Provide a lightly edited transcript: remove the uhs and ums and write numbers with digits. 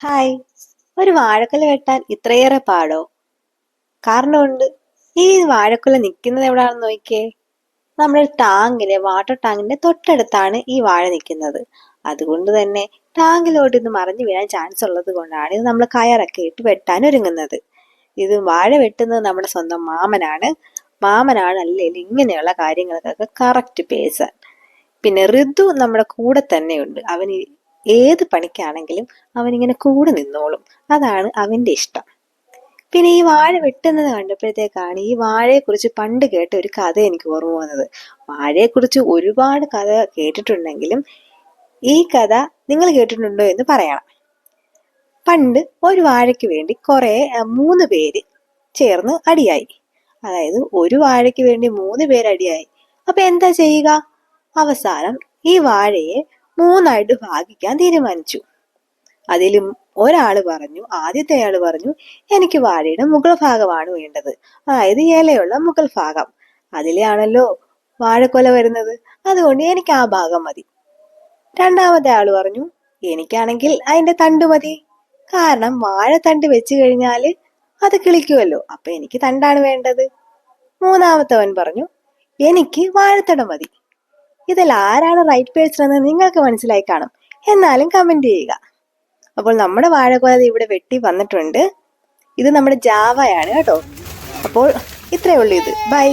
Hi. ഒരു വാഴക്കുല വെട്ടാൻ ഇത്രയേറെ പാടോ? കാരണമുണ്ട്. ഈ വാഴക്കുല നിൽക്കുന്നത് എവിടാണെന്ന് നോക്കിയേ. നമ്മുടെ വാട്ടർ ടാങ്കിന്റെ തൊട്ടടുത്താണ് ഈ വാഴ നിൽക്കുന്നത്. അതുകൊണ്ട് തന്നെ ടാങ്കിലോട്ട് ഇത് മറിഞ്ഞു വീഴാൻ ചാൻസ് ഉള്ളത് കൊണ്ടാണ് ഇത് നമ്മൾ കയറൊക്കെ ഇട്ട് വെട്ടാൻ ഒരുങ്ങുന്നത്. ഇത് വാഴ വെട്ടുന്നത് നമ്മുടെ സ്വന്തം മാമനാണ്. മാമനാണ് അല്ലെങ്കിൽ ഇങ്ങനെയുള്ള കാര്യങ്ങൾക്കൊക്കെ കറക്റ്റ് പേഴ്സൺ. പിന്നെ ഋതു നമ്മുടെ കൂടെ തന്നെയുണ്ട്. അവന് ഏത് പണിക്കാണെങ്കിലും അവനിങ്ങനെ കൂടെ നിന്നോളും. അതാണ് അവന്റെ ഇഷ്ടം. പിന്നെ ഈ വാഴ വെട്ടുന്നത് കണ്ടപ്പോഴത്തേക്കാണ് ഈ വാഴയെക്കുറിച്ച് പണ്ട് കേട്ട ഒരു കഥ എനിക്ക് ഓർമ്മ വന്നത്. വാഴയെക്കുറിച്ച് ഒരുപാട് കഥ കേട്ടിട്ടുണ്ടെങ്കിലും ഈ കഥ നിങ്ങൾ കേട്ടിട്ടുണ്ടോ എന്ന് പറയണം. പണ്ട് ഒരു വാഴയ്ക്ക് വേണ്ടി മൂന്ന് പേര് ചേർന്ന് അടിയായി. അതായത് ഒരു വാഴയ്ക്ക് വേണ്ടി മൂന്ന് പേര് അടിയായി. അപ്പൊ എന്താ ചെയ്യുക? അവസാനം ഈ വാഴയെ മൂന്നായിട്ട് ഭാഗിക്കാൻ തീരുമാനിച്ചു. അതിലും ആദ്യത്തെ ആള് പറഞ്ഞു, എനിക്ക് വാഴയുടെ മുകൾ ഭാഗമാണ് വേണ്ടത്, അതായത് ഇലയുള്ള മുകൾ ഭാഗം. അതിലാണല്ലോ വാഴക്കൊല വരുന്നത്, അതുകൊണ്ട് എനിക്ക് ആ ഭാഗം മതി. രണ്ടാമത്തെ ആള് പറഞ്ഞു, എനിക്കാണെങ്കിൽ അതിന്റെ തണ്ട് മതി, കാരണം വാഴത്തണ്ട് വെച്ച് കഴിഞ്ഞാല് അത് കിളിക്കുമല്ലോ, അപ്പൊ എനിക്ക് തണ്ടാണ് വേണ്ടത്. മൂന്നാമത്തവൻ പറഞ്ഞു, എനിക്ക് വാഴത്തട മതി. ഇതിൽ ആരാണ് റൈറ്റ് പേഴ്സൺ എന്ന് നിങ്ങൾക്ക് മനസ്സിലായി കാണും. എന്നാലും കമന്റ് ചെയ്യുക. അപ്പോൾ നമ്മുടെ വാഴക്കൊല ഇവിടെ വെട്ടി വന്നിട്ടുണ്ട്. ഇത് നമ്മുടെ ജാവയാണ് കേട്ടോ. അപ്പോൾ ഇത്രയേ ഉള്ളൂ ഇത്. ബൈ.